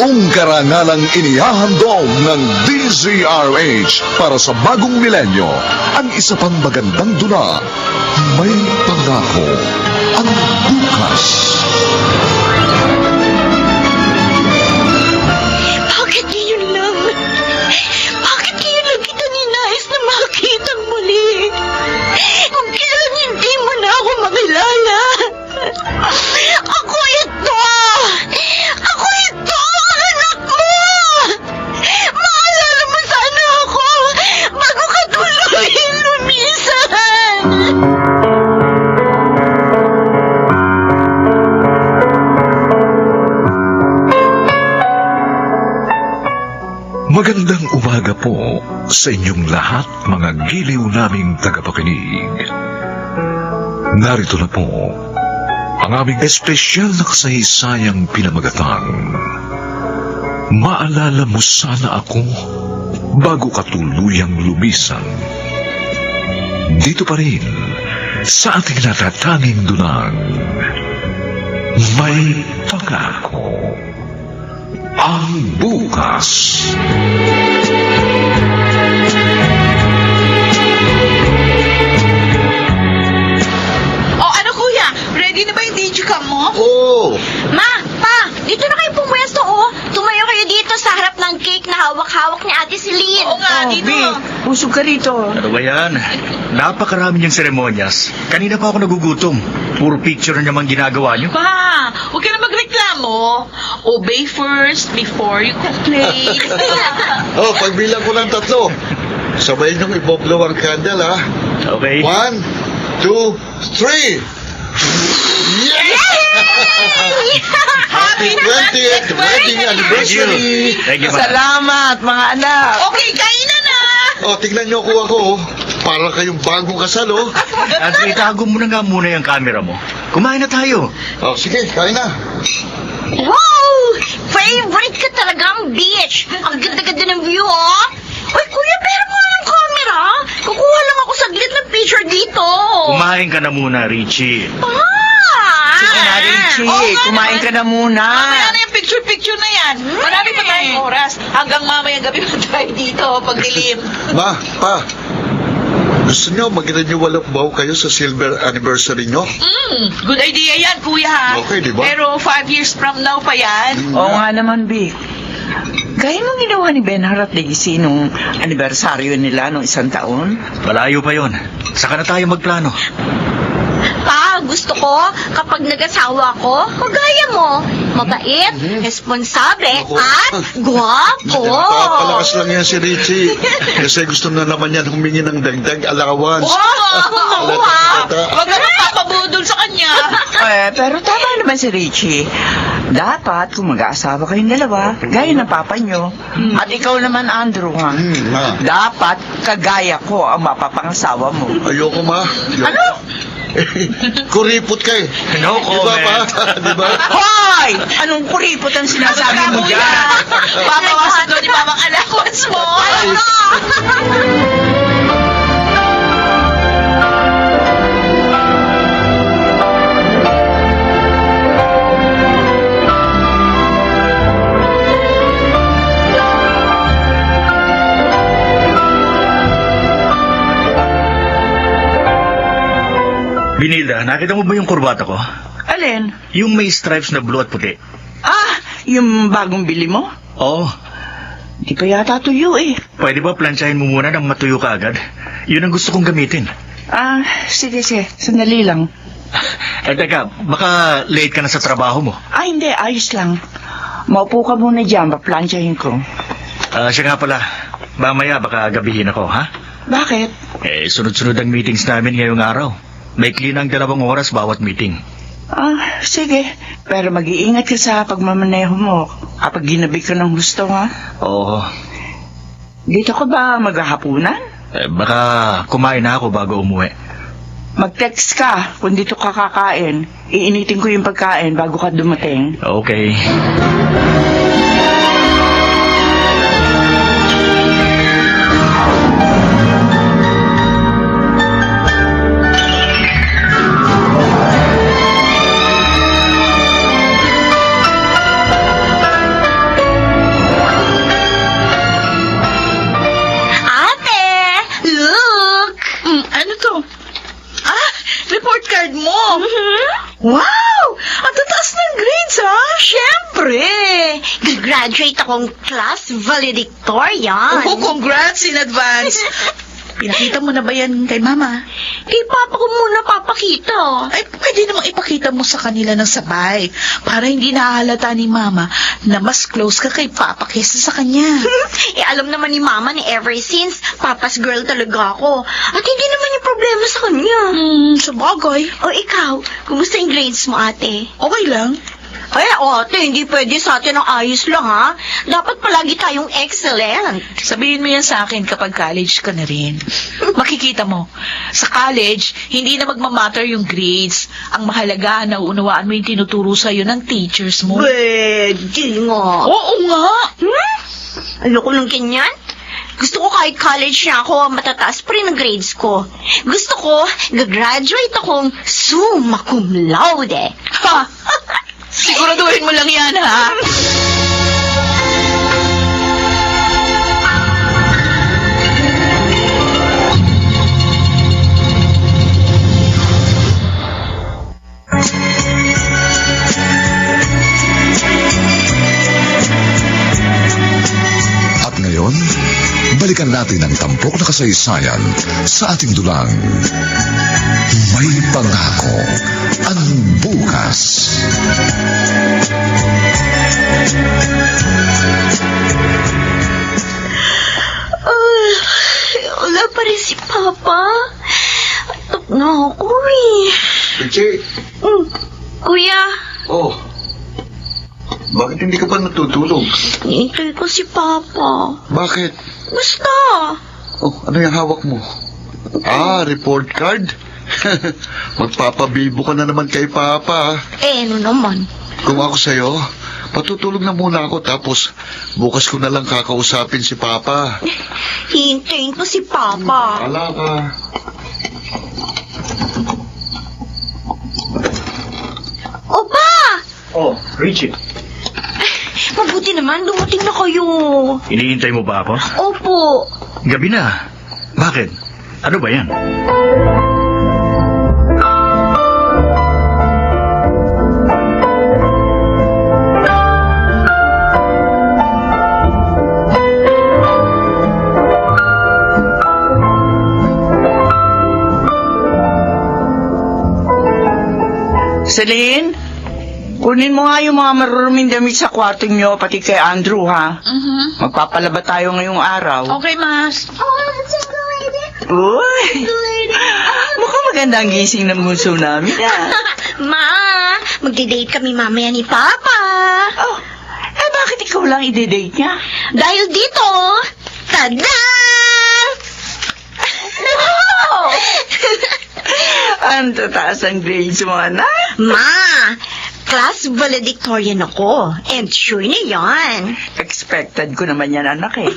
Taong karangalang inihahandog ng DZRH para sa bagong milenyo, ang isa pang magandang dula, may pangako ang bukas. Bakit ngayon lang? Bakit ngayon lang kita ninais na makitang muli? Kung kailan hindi mo na ako makilala. Ako ito! Ako ito! Ang anak mo! Maalala mo sana ako bago ka tuluyin lumisan! Magandang umaga po sa inyong lahat, mga giliw naming tagapakinig. Narito na po ang aming espesyal na kasaysayang pinamagatang Maalala Mo Sana Ako Bago Ka Tuluyang Lumisan. Dito pa rin sa ating natatanging dunang May Pangako ang bukas. O ano kuya? Ready na ba yung digicam mo? Oo! Ma, pa, dito na kayo pumwesto Tumayo kayo dito sa harap ng cake na hawak-hawak ni Ate Celine. Oo nga, dito. Busog ka rito. Ano ba yan? Napakarami niyang seremonyas. Kanina pa ako nagugutom. Puro picture na naman ginagawa niyo. Pa, huwag ka na magreklamo. Obey first before you complain. Oh, pagbilang ko ng 3. Sabay niyong iboblow ang candle, ha? Okay. 1, 2, 3! Yes! Happy 20th wedding anniversary! Thank you, ma. Salamat, mga anak. Okay, kainan na! Oh, tignan niyo ako, oh. Para kayong bagong kasal, oh. At itago mo na nga muna yung camera mo. Kumain na tayo. Oh, sige, kain na. Wow! Favorite ka talaga ang beach. Ang ganda-ganda ng view, Uy, kuya, pero mo ng camera. Kukuha lang ako saglit ng picture dito. Kumain ka na muna, Richie. Sige na, Richie. Oo nga Kumain naman. ka na muna. Mamaya na yung picture-picture na yan. Marami pa tayong oras. Hanggang mamaya gabi pa tayo dito pag dilim. Ma, pa. Gusto niyo mag-renewal of vow kayo sa silver anniversary niyo? Good idea yan, kuya ha. Okay, di ba? Pero 5 years from now pa yan. Oo nga naman, Vic. Gaya nung ginawa ni Benhar at Daisy nung anibersaryo nila nung 1 taon. Malayo pa yon. Saka na tayo magplano. Pa, gusto ko, kapag nag-asawa ko, magaya mo. Mabait, responsable, Ako. at gwapo. Papalakas lang yan si Richie. Kasi gusto na naman yan humingi ng dagdag allowance. Oo, Huwag ka magpapabudol sa kanya. Pero tama naman si Richie. Dapat, kung mag-aasawa kayong dalawa, gaya ng papa nyo. At ikaw naman, Andrew, ha? Ma. Dapat, kagaya ko ang mapapangasawa mo. Ayoko, ma. Ayoko. Ano? Kuripot ka eh. No Diba pa? comment. Diba? Hoy! Anong kuripot ang sinasabi mo Kuya, dyan? papawasan doon ni Mamang allowance mo. Binilda, nakita mo ba yung kurbata ko? Alin? Yung may stripes na blue at puti. Yung bagong bili mo? Oo. Di pa yata tuyo eh. Pwede ba plansyahin mo muna nang matuyo ka agad? Yun ang gusto kong gamitin. Sige. Sandali lang. Teka, baka late ka na sa trabaho mo. Hindi. Ayos lang. Maupo ka muna dyan. Paplansyahin ko. Siya nga pala. Mamaya baka gabihin ako, ha? Bakit? Sunod-sunod ang meetings namin ngayong araw. May clean ang 2 oras bawat meeting. Sige. Pero mag-iingat ka sa pagmamaneho mo. Kapag ginabi ka ng gusto, ha? Oo. Dito ka ba maghahapunan? Baka kumain na ako bago umuwi. Mag-text ka kung dito ka kakain. Iinitin ko yung pagkain bago ka dumating. Okay. report card mo. Wow! Ang tataas ng grades, ha? Siyempre! Graduate akong class valedictorian. Oh, congrats in advance. Pinakita mo na ba yan kay Mama? Kay Papa ko muna papakita. Ay, pwede namang ipakita mo sa kanila ng sabay para hindi nahalata ni Mama na mas close ka kay Papa kaysa sa kanya. Alam naman ni Mama na ever since, Papa's girl talaga ako. At hindi naman yung problema sa kanya. Sabagay. O ikaw, kumusta yung grades mo, ate? Okay lang. Ay, ate, hindi pwede sa atin ang ayos lang, ha? Dapat palagi tayong excellent. Sabihin mo yan sa akin kapag college ka na rin. Makikita mo, sa college, hindi na magmamatter yung grades. Ang mahalaga, nauunawaan mo yung tinuturo sa'yo ng teachers mo. Pwede nga. Oo nga. Ayoko ng ganyan. Gusto ko kahit college na ako, matataas pa rin ang grades ko. Gusto ko, gagraduate akong summa cum laude. Ha! Siguraduhin mo lang yan, ha? At ngayon, balikan natin ang tampok na kasaysayan sa ating dulang. May pangako ang bukas. Wala pa rin si Papa. Atok na ako eh. Richie, Kuya, oh. Bakit hindi ka pa natutulog? niintay ko si Papa. Bakit? Basta. Oh, ano yung hawak mo? Ah, report card? Magpapabilbo ka na naman kay Papa. Ano naman? Kung ako sa'yo, patutulog na muna ako tapos bukas ko na lang kakausapin si Papa. Hintayin ko si Papa. Ala ka. Opa! Oh, Richie. Mabuti naman, dumating na kayo. Iniintay mo ba ako? Opo. Gabi na. Bakit? Ano ba yan? Celine, kunin mo nga yung mga maruruming damit sa kwarto nyo, pati kay Andrew, ha? Magpapalaba tayo ngayong araw. Okay, Mas. Uy! Mukhang maganda ang gising ng bunso namin, ha? Ma, magde-date kami mamaya ni Papa. Oh, bakit ikaw lang ide-date niya? Dahil dito, tada! Ang tataas ang grades mo, anak. Ma, class valedictorian ako. And sure na yan. Expected ko naman yan, anak, eh.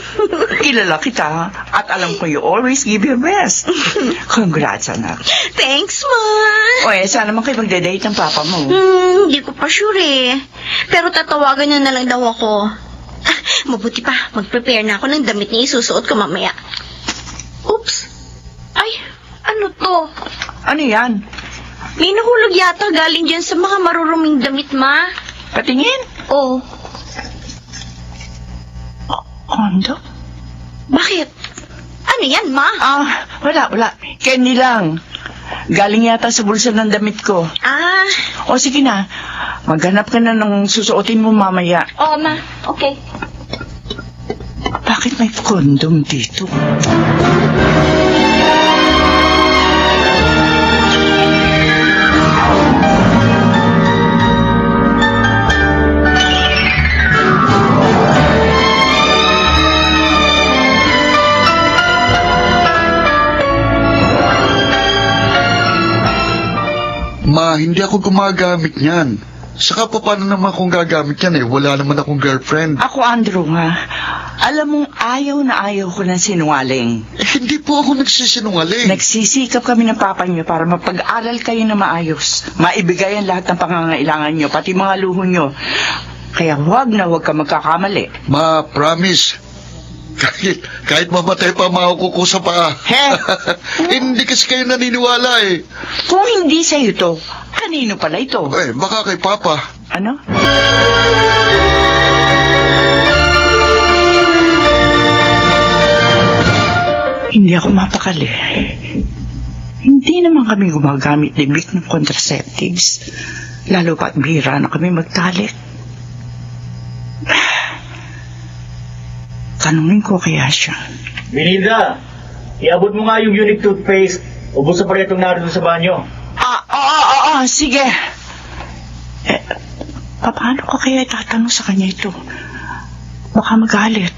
Kilala kita, ha? At alam ko you always give your best. Congrats, anak. Thanks, Ma. O sana naman kayo magde-date ng papa mo. Hindi ko pa sure eh. Pero tatawagan niya na lang daw ako. Mabuti pa, mag-prepare na ako ng damit na isusuot ko mamaya. Oops. Ay, ano to? Ano yan? May nahulog yata galing dyan sa mga maruruming damit, Ma. Patingin? Oh, Kondo? bakit? Ano yan, Ma? Wala. Candy lang. Galing yata sa bulsa ng damit ko. Ah, O sige na, maghanap ka na ng susuotin mo mamaya. oo, Ma. Okay. Bakit may kondom dito? Ma, hindi ako gumagamit niyan. Saka pa paano naman akong gagamit yan eh? Wala naman akong girlfriend. Ako, Andrew, ha? Alam mong ayaw na ayaw ko ng sinungaling. Hindi po ako nagsisinungaling. Nagsisikap kami ng papa niyo para mapag-aral kayo na maayos. Maibigay ang lahat ng pangangailangan niyo, pati mga luho niyo. Kaya huwag ka magkakamali. Ma, promise. Kahit mamatay pa, makukuko sa paa. He? Hindi kasi kayo naniniwala eh. Kung hindi sa'yo ito, kanino pala ito? Baka kay Papa. Ano? Hindi ako mapakali. Hindi naman kami gumagamit ni Vic ng contraceptives. Lalo pa't bihira na kami magtalik. Tanungin ko kaya siya. Belinda, iabot mo nga yung unique toothpaste. Ubus sa paretong naroon sa banyo. Oo, sige. Paano ko kaya itatanong sa kanya ito? Baka magalit.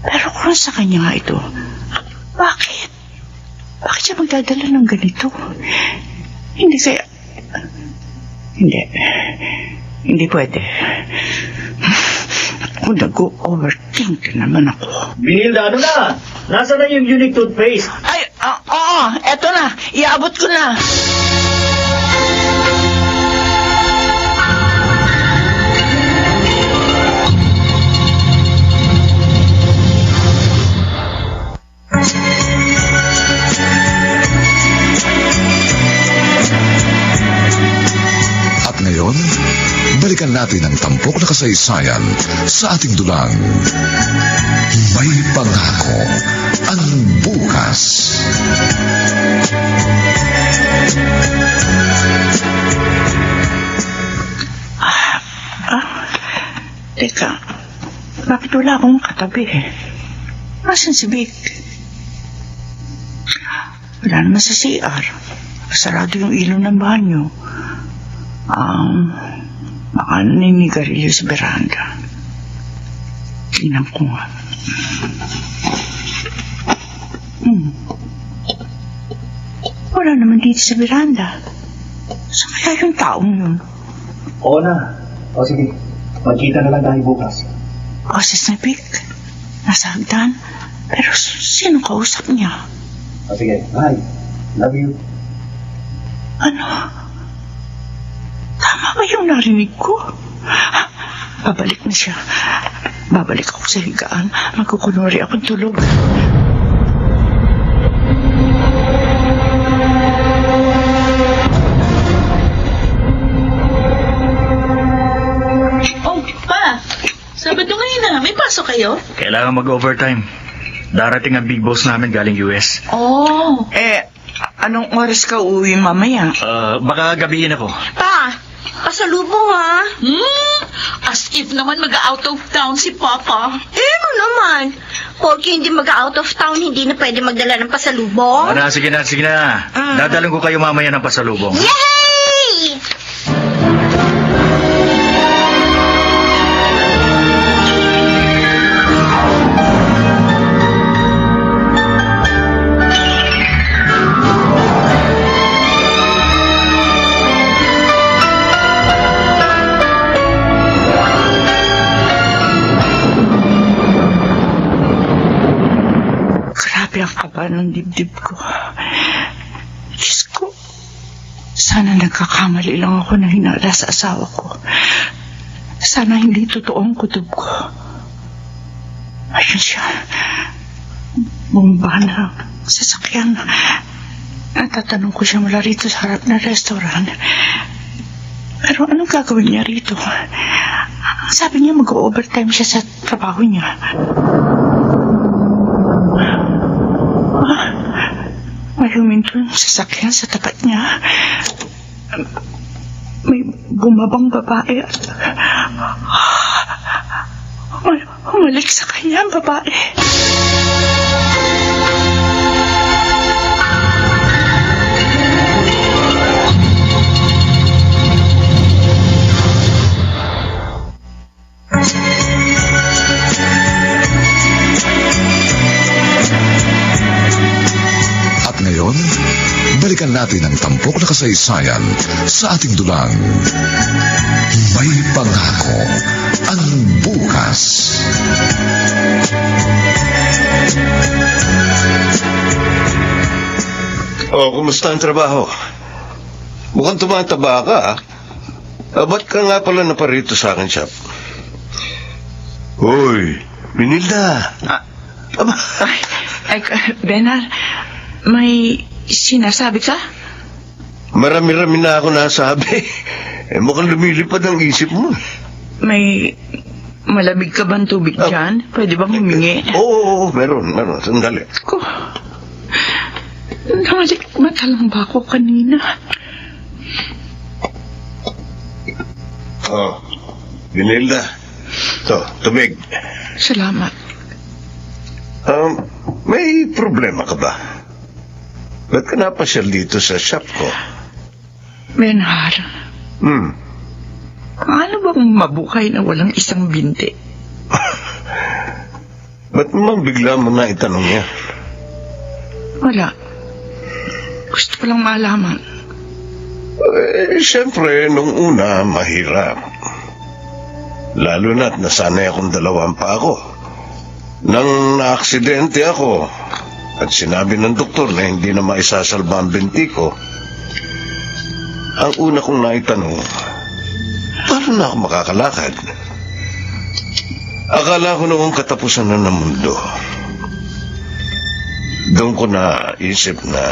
Pero kung sa kanya nga ito, bakit? Bakit siya magdadala ng ganito? Hindi kaya... Hindi pwede. Kung nag-overthink naman ako. Belinda, ano na? Nasaan na yung unique toothpaste? Ay, oo, eto na. Iabot ko na. At ngayon, balikan natin ang tampok na kasaysayan sa ating dulang. May pangako ang bukas. Teka, bakit wala akong katabi? Nasaan si Vic? Wala naman sa CR. Sarado yung ilaw ng banyo. Baka naninigarilyo sa beranda. Tingnan ko nga. Wala naman dito sa beranda. Saan kaya yung taong yun? Oo na. O sige, magkita na lang tayo bukas. Boses na Vic. Nasa hagdan. Pero sino kausap niya? O sige, bye. Love you. Ano? Tama ba yung narinig ko? Babalik na siya. Babalik ako sa higaan. Magkukunwari akong tulog. Oh, pa! Sabado ngayon na, may pasok kayo? Kailangan mag-overtime. Darating ang big boss namin galing US. Oh. Anong oras ka uwi mamaya? Baka gabihin ako. Pa, pasalubong ha. As if naman mag-out of town si Papa. Ano naman? Porky hindi mag-out of town, hindi na pwede magdala ng pasalubong. Sige na. Dadalang ko kayo mamaya ng pasalubong. Yay! Grabe ang kaba ng dibdib ko. Diyos ko, sana nagkakamali lang ako na hinala sa asawa ko. Sana hindi totoo ang kutob ko. Ayun siya. Bumaba na sa sasakyan. Natatanong ko siya mula rito sa harap ng restaurant. Pero anong gagawin niya rito? Sabi niya mag-overtime siya sa trabaho niya. May huminto yung sasakyan sa tapat niya. May bumabang babae at humalik sa kanya ang babae. Ngayon, balikan natin ang tampok na kasaysayan sa ating dulang. May pangako ang bukas. Kumusta ang trabaho? Mukhang tumataba ka, ah. Ba't ka nga pala naparito sa akin, Shop? Hoy, Minilda. Benar, may sinasabi ka? Marami-rami na ako nasabi. Mukhang lumilipad ang isip mo. May malamig ka bang tubig dyan? Pwede bang humingi? Oo, meron. Sandali. Ko, nalikmata lang ba ako kanina? Oh, Binilda. Tubig. Salamat. May problema ka ba? Ba't ka napasyal dito sa shop ko? Benhar, paano bang mabuhay na walang isang binti? Ba't naman bigla mo na itanong niya? Wala. Gusto ko lang malaman. Siyempre, nung una, mahirap. Lalo na't nasanay akong 2 pa ako. Nang naaksidente ako, at sinabi ng doktor na hindi na maisasalba ang binti ko, ang una kong naitanong, paano na ako makakalakad? Akala ko noong katapusan na ng mundo. Doon ko naisip na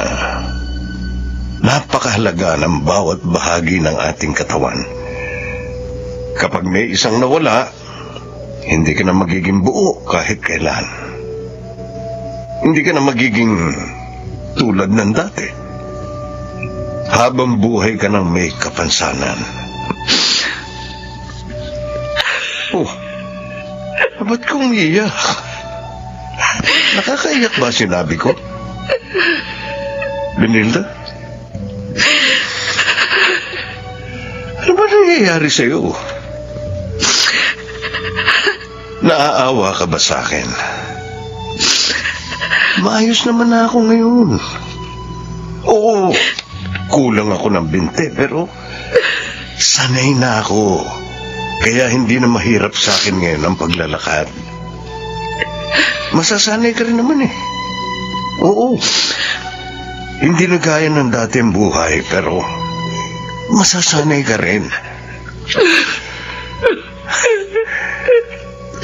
napakahalaga ng bawat bahagi ng ating katawan. Kapag may isang nawala, hindi ka na magiging buo kahit kailan. Hindi ka na magiging tulad ng dati. Habang buhay ka ng may kapansanan. Oh, ba't ka umiiyak? Nakakaiyak ba sinabi ko? Benilda? Ano ba nangyayari sa'yo? Naaawa ka ba sa akin? Maayos naman na ako ngayon. Oo, kulang ako ng binte, pero sanay na ako. Kaya hindi na mahirap sa akin ngayon ang paglalakad. Masasanay ka rin naman eh. Oo. Hindi na gaya ng dati ang buhay, pero masasanay ka rin.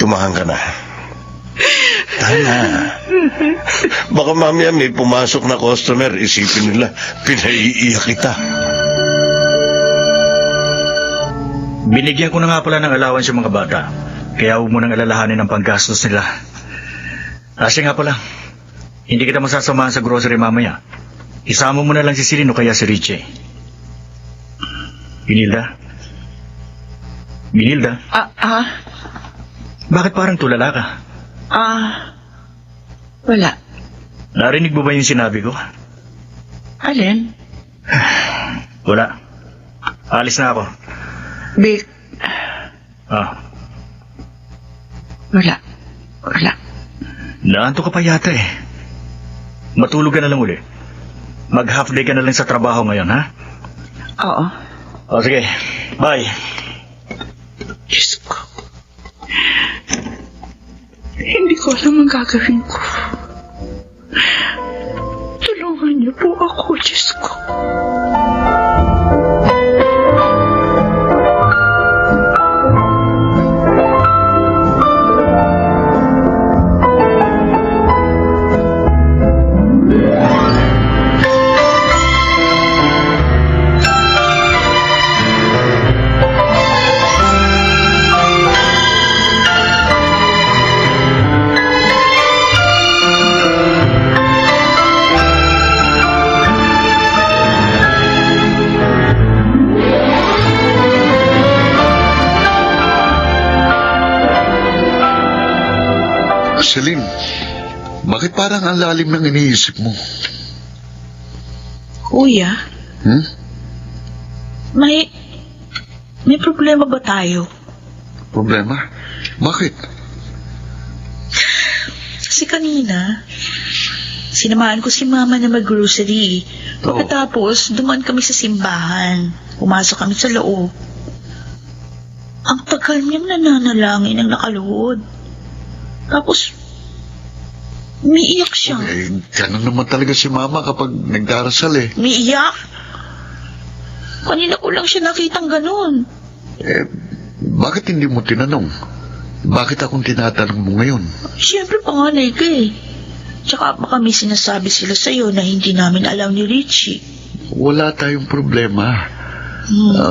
Tumahan ka na. Tana. Baka mamaya may pumasok na customer, isipin nila, pinaiiyak kita. Binigyan ko na nga pala ng allowance yung mga bata. Kaya huwag mo nang alalahanin ang panggastos nila. Asya nga pala, hindi kita masasamahan sa grocery mamaya. Isama mo na lang si Celine o kaya si Richie. Binilda? Binilda? Bakit parang tulala ka? Wala. Narinig mo ba yung sinabi ko? Alin? Wala. Alis na ako. Vic, Wala. wala. Naanto ka pa yata eh. Matulog ka na lang uli. Mag-half day ka na lang sa trabaho ngayon, ha? Oo. O sige, bye. Diyos ko. Hindi ko alam ang gagawin ko. Tulungan niyo po ako, Diyos ko. Celine, bakit parang ang lalim ng iniisip mo? Kuya, may problema ba tayo? Problema? Bakit? Kasi kanina, sinamahan ko si Mama na mag-grocery. Pagkatapos, dumaan kami sa simbahan. Pumasok kami sa loob. Ang tagal niyang nananalangin ang nakaluhod. Tapos, umiiyak siya. Ganun naman talaga si Mama kapag nagdarasal eh. Umiiyak? Kanina ko lang siya nakitang ganun. Bakit hindi mo tinanong? Bakit akong tinatanong mo ngayon? Siyempre, panganay ka eh. Tsaka baka may sinasabi sila sa'yo na hindi namin alam ni Richie. wala tayong problema.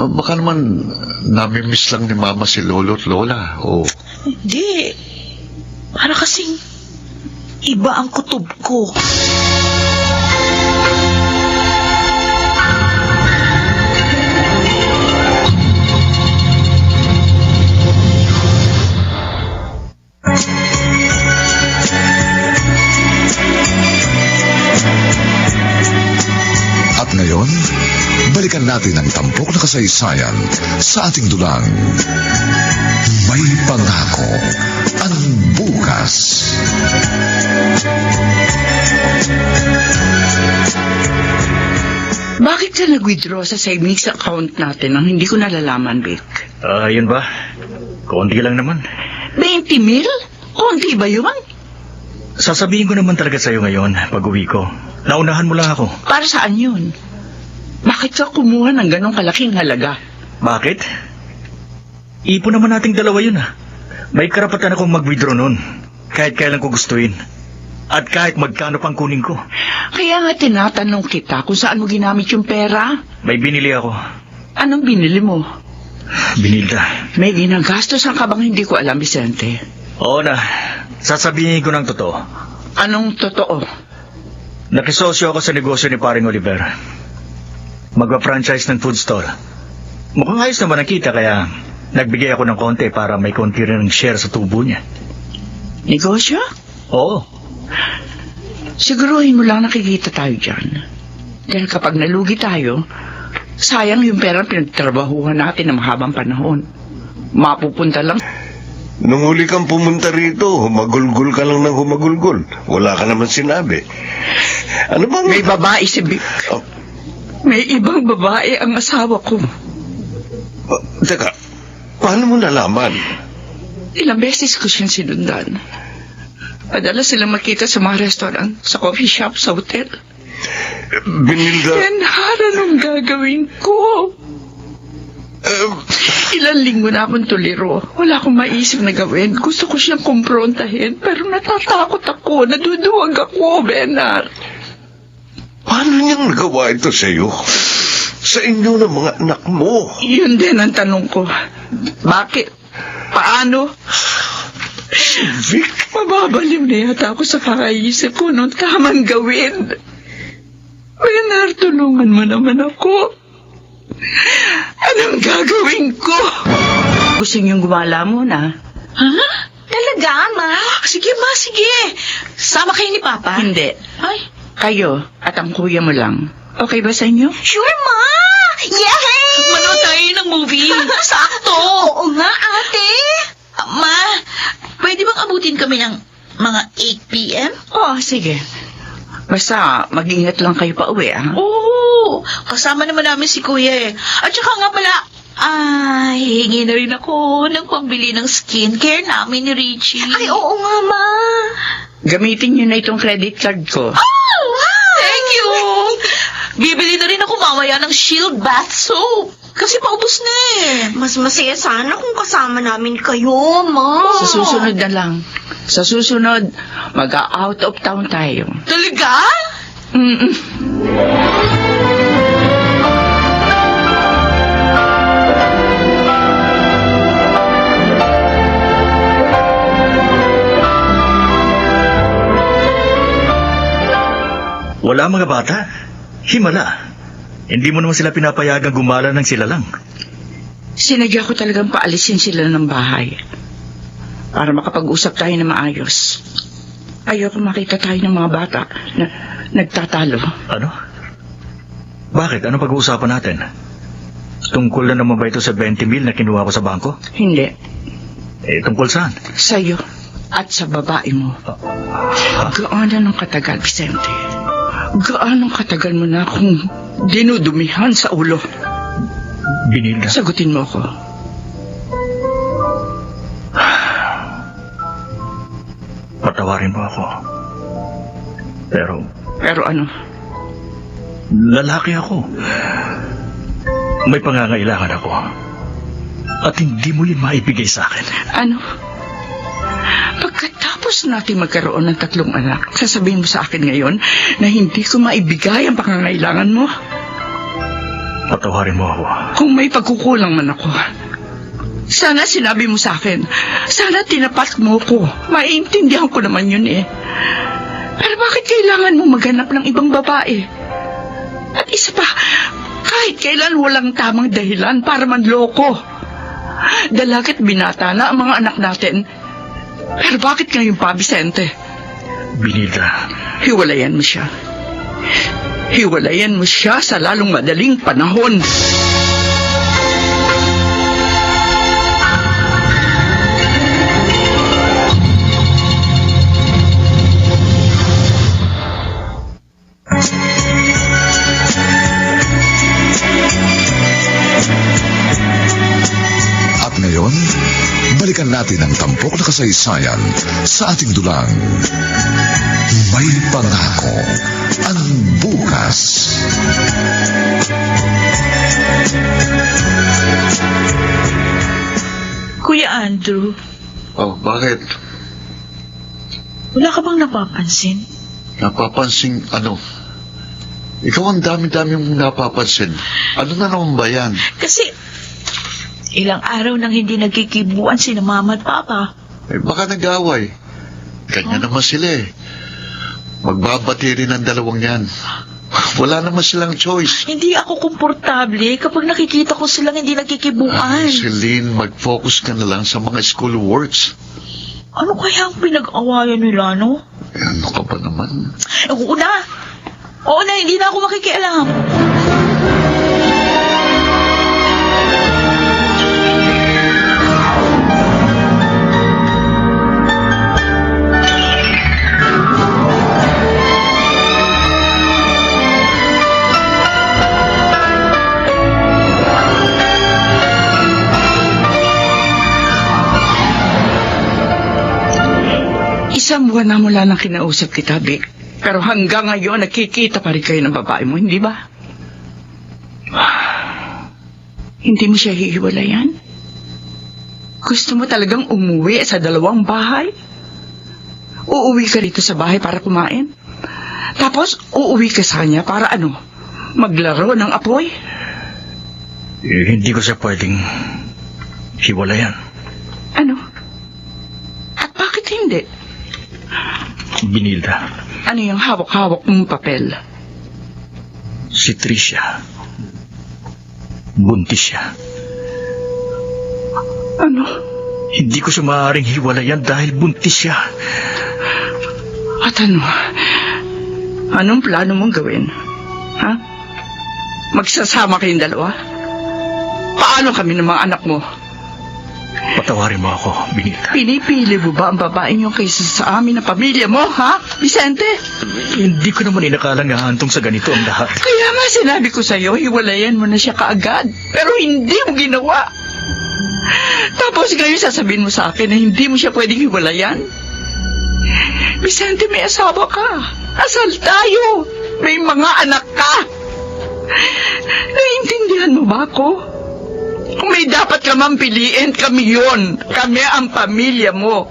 Baka naman namimiss lang ni Mama si Lolo at Lola. O Hindi. Para kasing iba ang kutob ko. At ngayon, balikan natin ang tampok na kasaysayan sa ating dulang. May pangako ang bukas. Bakit ka nag-withdraw sa savings account natin nang hindi ko nalalaman, Vic? Yun ba? Konti lang naman. 20 mil? Konti ba yun? Sasabihin ko naman talaga sa'yo ngayon, pag uwi ko. Naunahan mo lang ako. Para saan yun? Bakit ka kumuha ng ganong kalaking halaga? Bakit? Ipon naman nating dalawa yun May karapatan akong mag-withdraw nun. Kahit kailan ko gustuin. At kahit magkano pang kunin ko. Kaya nga tinatanong kita kung saan mo ginamit yung pera. May binili ako. Anong binili mo? Binilda. May ginagastosan ka bang hindi ko alam, Vicente? Oo na. Sasabihin ko ng totoo. Anong totoo? Nakisosyo ako sa negosyo ni paring Oliver. Magpa-franchise ng food store. Mukhang ayos naman ang kita kaya nagbigay ako ng konti para may konti rin ng share sa tubo niya. Negosyo? Oo. Siguruhin mo lang nakikita tayo dyan. Dahil kapag nalugi tayo, sayang yung perang pinagtrabahuhan natin ng mahabang panahon. Mapupunta lang. Nung huli kang pumunta rito, humagulgul ka lang ng humagulgul. Wala ka naman sinabi. Ano bang... May babae si Vic. Oh, May ibang babae ang asawa ko. teka, paano mo nalaman? Ilang beses ko siyang sinundan. Madalas silang makita sa mga restaurant, sa coffee shop, sa hotel. Binilda... Kenhara nung gagawin ko. Ilang linggo na akong tuliro. Wala akong maisip na gawin. Gusto ko siyang kumprontahin, pero natatakot ako. Naduduwag ako, Bernard. Paano niyang nagawa ito sa iyo? Sa inyo ng mga anak mo. Yun din ang tanong ko. Bakit? Paano? Vic, Mababaliw na yata ako sa kakaisip ko nung tamang gawin. Bernard, tulungan mo naman ako. Anong gagawin ko? Gusto niyong gumala muna? Ha? Talaga, Ma? Sige, Ma, sige. Sama kayo ni Papa. Hindi. Ay, Kayo at ang kuya mo lang. Okay ba sa inyo? Sure, Ma! Yay! manood tayo ng movie. Sakto. Oo nga, ate. Ma, pwede bang abutin kami ng mga 8 p.m.? Oh, sige. Basta mag-ingat lang kayo pa uwi, ah. Oo, kasama naman namin si Kuya eh. At saka nga pala, hihingi na rin ako ng pambili ng skincare namin ni Richie. Ay, oo nga, Ma. Gamitin niyo na itong credit card ko. Oh, wow! Thank you! Bibili na rin ako mamaya ng Shield Bath Soap. Kasi paubos na eh. Mas masaya sana kung kasama namin kayo, Ma. Sa susunod na lang. Sa susunod, mag-out of town tayo. Talaga? Mm-mm. Wala mga bata. Himala. Hindi mo naman sila pinapayagang gumala ng sila lang. Sinadya ko talagang paalisin sila ng bahay. Para makapag-usap tayo na maayos. Ayoko makita tayo ng mga bata na nagtatalo. Ano? Bakit? Ano pag-uusapan natin? Tungkol na naman ba ito sa 20 mil na kinuha ko sa bangko? Hindi. Tungkol saan? Sa'yo at sa babae mo. Gaano ng katagal, Vicente? Gaano katagal mo na akong dinudumihan sa ulo? Binilda. Sagutin mo ako. Patawarin mo ako. Pero ano? Lalaki ako. May pangangailangan ako. At hindi mo yun maibigay sa akin. Ano? Pagkatapos natin magkaroon ng 3 anak, sasabihin mo sa akin ngayon na hindi ko maibigay ang pangangailangan mo? Patawarin mo ako. Kung may pagkukulang man ako, sana sinabi mo sa akin. Sana tinapat mo ko. Maiintindihan ko naman yun eh. Pero bakit kailangan mo maghanap ng ibang babae? At isa pa, kahit kailan walang tamang dahilan para manloko. Dalagit binata na ang mga anak natin. Pero bakit ngayon pa, Vicente? Binilda, Hiwalayan mo siya. Hiwalayan mo siya sa lalong madaling panahon. At ngayon, balikan natin ang tampok na kasaysayan sa ating dulang. May pangako ang bukas. Kuya Andrew, Oh, bakit? wala ka bang napapansin? Napapansin ano? Ikaw ang dami-dami mong napapansin. Ano na naman ba yan? Kasi ilang araw nang hindi nagkikibuan si Mama at Papa. Eh, baka nag-away. Ganyan naman sila eh. Magbabati rin ang dalawang yan. Wala naman silang choice. Hindi ako komportable kapag nakikita ko silang hindi nagkikibuan. Celine, mag-focus ka na lang sa mga school works. Ano kaya ang pinag-awayan nila, no? Eh, ano ka ba naman? Oo na! Oo na, hindi na ako makikialam. Isang buwan na mula nang kinausap kita, Vic. Pero hanggang ngayon, nakikita pa rin kayo ng babae mo, hindi ba? Hindi mo siya hihiwalayan? Gusto mo talagang umuwi sa dalawang bahay? Uuwi ka rito sa bahay para kumain? Tapos, uuwi ka sa kanya para ano? Maglaro ng apoy? hindi ko siya pwedeng hiwalayan. Ano? At bakit hindi? Binilda, Ano yung hawak-hawak mong papel? si Tricia. Buntis siya. Ano? Hindi ko siya maaaring hiwalayan dahil buntis siya. At ano? Anong plano mong gawin? Ha? Magsasama kayong dalawa? Paano kami ng mga anak mo? Patawarin mo ako, Binilda. Pinipili mo ba ang babae niyo kaysa sa amin na pamilya mo, ha? Vicente? Hindi ko naman inakalang hahantong sa ganito ang lahat. Kaya nga sinabi ko sa'yo, hiwalayan mo na siya kaagad. Pero hindi mo ginawa. Tapos ngayon sasabihin mo sa akin na hindi mo siya pwedeng hiwalayan? Vicente, may asawa ka. Asal tayo. May mga anak ka. Naiintindihan mo ba ako? Kung may dapat ka man piliin, kami yun. Kami ang pamilya mo.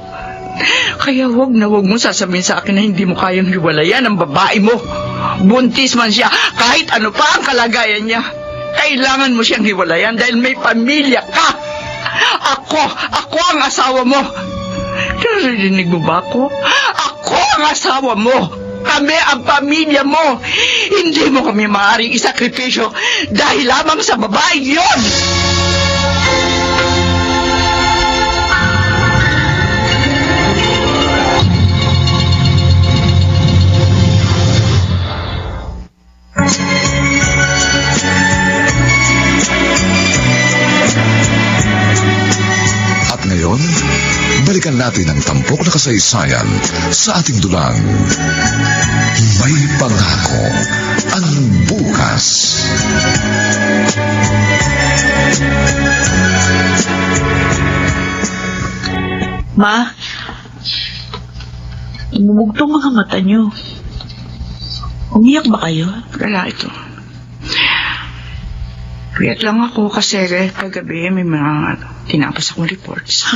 Kaya huwag na huwag mo sasabihin sa akin na hindi mo kayang hiwalayan ang babae mo. Buntis man siya, kahit ano pa ang kalagayan niya. Kailangan mo siyang hiwalayan dahil may pamilya ka. Ako ang asawa mo. Narinig mo ba ako? Ako ang asawa mo. Kami ang pamilya mo. Hindi mo kami maaaring isakripisyo dahil lamang sa babae yun. At ngayon, balikan natin ang tampok na kasaysayan sa ating dulang. May pangako ang bukas. Ma, umubugtong mga mata niyo. Umiyak ba kayo? Wala ito. Puyat lang ako kasi kagabi may mga tinapos akong reports.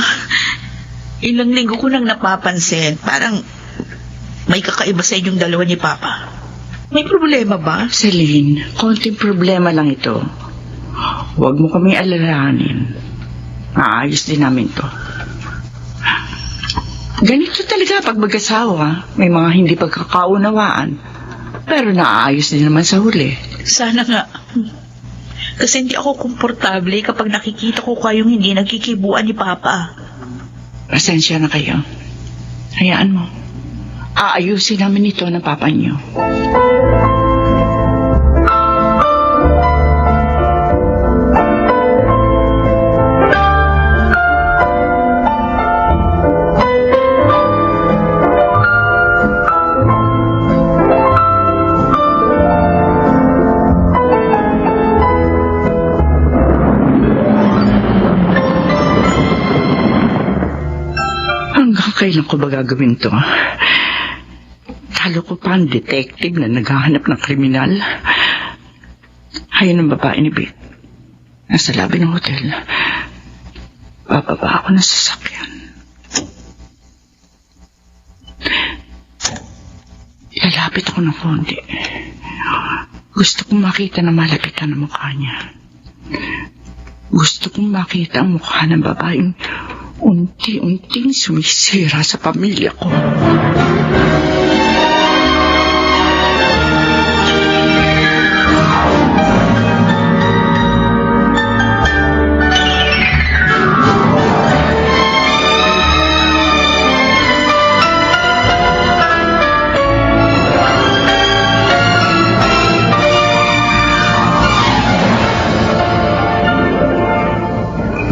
Ilang linggo ko nang napapansin. Parang may kakaiba sa inyong dalawa ni Papa. May problema ba? Celine, konting problema lang ito. Huwag mo kami alalahanin. Maayos din namin to. Ganito talaga pag mag-asawa. May mga hindi pagkakaunawaan. Pero naayos din naman sa huli. Sana nga. Kasi hindi ako komportable kapag nakikita ko kayong hindi nagkikibuan ni Papa. Pasensya na kayo. Hayaan mo. Aayusin namin ito ng papa niyo. Hanggang kailan ko ba gagawin to? Talo ko pa ang detective na naghahanap ng kriminal. Ayun ang babae ni Vic. Nasa labi ng hotel. Bababa ako ng sasakyan. Lalapit ako ng konti. Gusto kong makita na malapitan ang mukha niya. Gusto kong makita ang mukha ng babaeng unti-unting sumisira sa pamilya ko.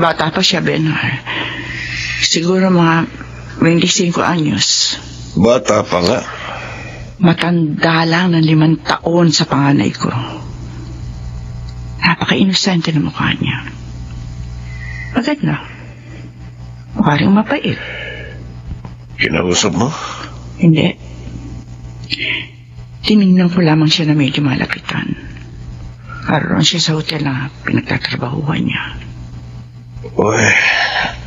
Bata pa siya, Benhar. Siguro mga 25 anyos. Bata pa nga. Matanda lang ng 5 taon sa panganay ko. Napaka-inosente ng mukha niya. Maganda. Mukha rin mapait. Kinausap mo? Hindi. Tinignan ko lamang siya na medyo malapitan. Karoon siya sa hotel na pinagtatrabahuhan niya. Uy,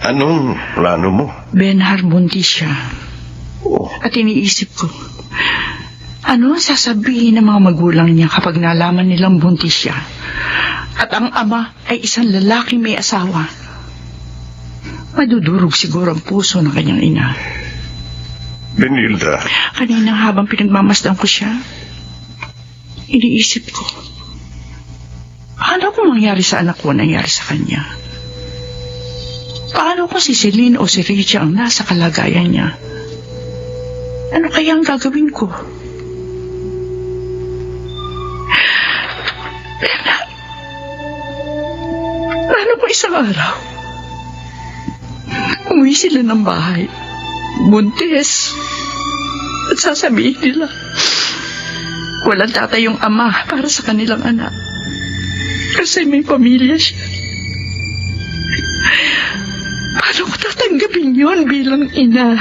anong plano mo? Benhar, buntis siya. Oh, At iniisip ko, ano ang sasabihin ng mga magulang niya kapag nalaman nilang buntis siya? At ang ama ay isang lalaking may asawa. Madudurog siguro ang puso ng kanyang ina. Benilda. Kanina habang pinagmamasdan ko siya, iniisip ko, paano kung mangyari sa anak ko nangyari sa kanya? Paano kung si Celine o si Richie ang nasa kalagayan niya? Ano kaya ang gagawin ko? Paano kung isang araw, umuwi sila ng bahay, buntis, at sasabihin nila, walang tatay yung ama para sa kanilang anak. Kasi may pamilya siya. Paano ko tatanggapin yun bilang ina?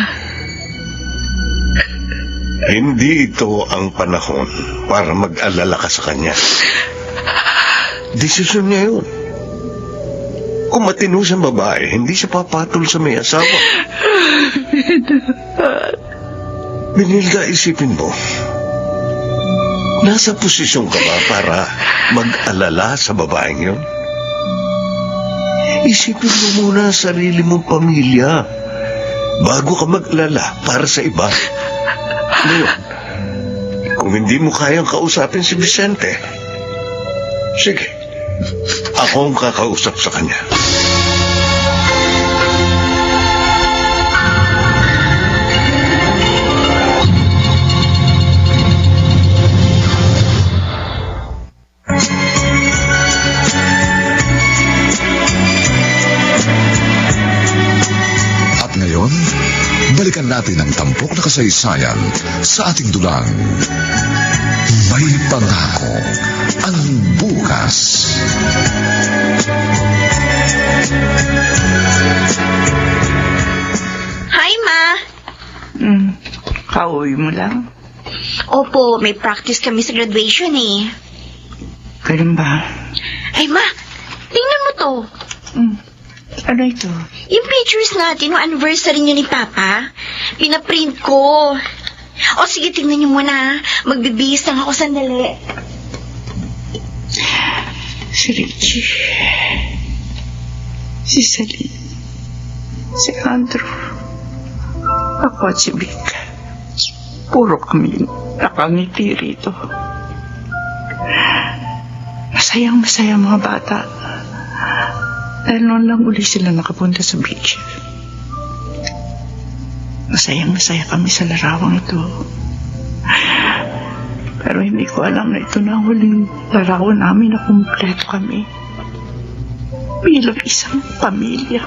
Hindi ito ang panahon para mag-alala ka sa kanya. Desisyon niya yun. Kung matino siyang babae, hindi siya papatol sa may asawa. Benilda, isipin mo. Nasa posisyon ka ba para mag-alala sa babaeng yun? Isipin mo muna ang sarili mong pamilya bago ka mag-alala para sa iba. Ngayon, kung hindi mo kayang kausapin si Vicente, sige, ako ang kakausap sa kanya. Balikan natin ang tampok na kasaysayan sa ating dulang. May pangako ang bukas. Hi, Ma. Kauwi mo lang? Opo, may practice kami sa graduation eh. Ganun ba? Ay, Ma, tingnan mo to. Ano ito? Yung pictures natin, no anniversary niyo ni Papa, pinaprint ko. O sige, tingnan niyo muna. Magbibihis lang ako sandali. Si Richie. Si Celine. Si Andrew. Ako at si Vic. Puro kami nakangiti rito. Masayang-masaya mga bata. Dahil noon lang uli sila nakapunta sa beach. Masayang-masaya kami sa larawang ito. Pero hindi ko alam na ito na ang huling larawan namin na kumpleto kami. Bilang isang pamilya.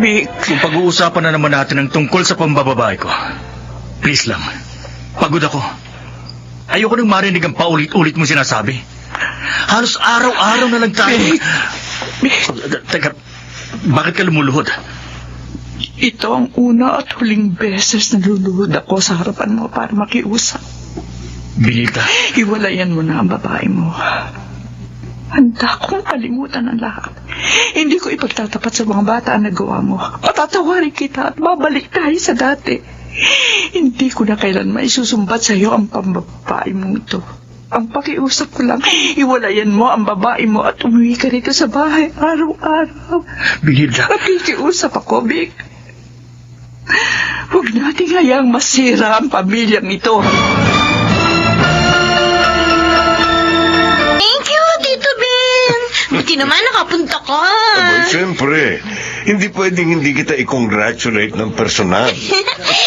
Vic, Kung pag-uusapan na naman natin ang tungkol sa pambababae ko, please lang, pagod ako. Ayoko nang marinig ang paulit-ulit mo sinasabi. Halos araw-araw na lang tayo. Vic, Teka, bakit ka lumuluhod? ito ang una at huling beses na luluhod ako sa harapan mo para makiusap. Binita, Hiwalayan mo na ang babae mo. Handa kong kalimutan ang lahat. Hindi ko ipagtatapat sa mga bata ang nagawa mo. Patatawarin kita at babalik tayo sa dati. Hindi ko na kailan maisusumbat sa iyo ang pambabae mo ito. Ang pakiusap ko lang, hiwalayan mo ang babae mo at umuwi ka rito sa bahay araw-araw. Binita. Nakikiusap ako, Vic. Huwag nating hayaang masira ang pamilyang ito. Thank you, Tito Ben. Buti naman nakapunta ka. Aba, siyempre, hindi pwedeng hindi kita i-congratulate ng personal.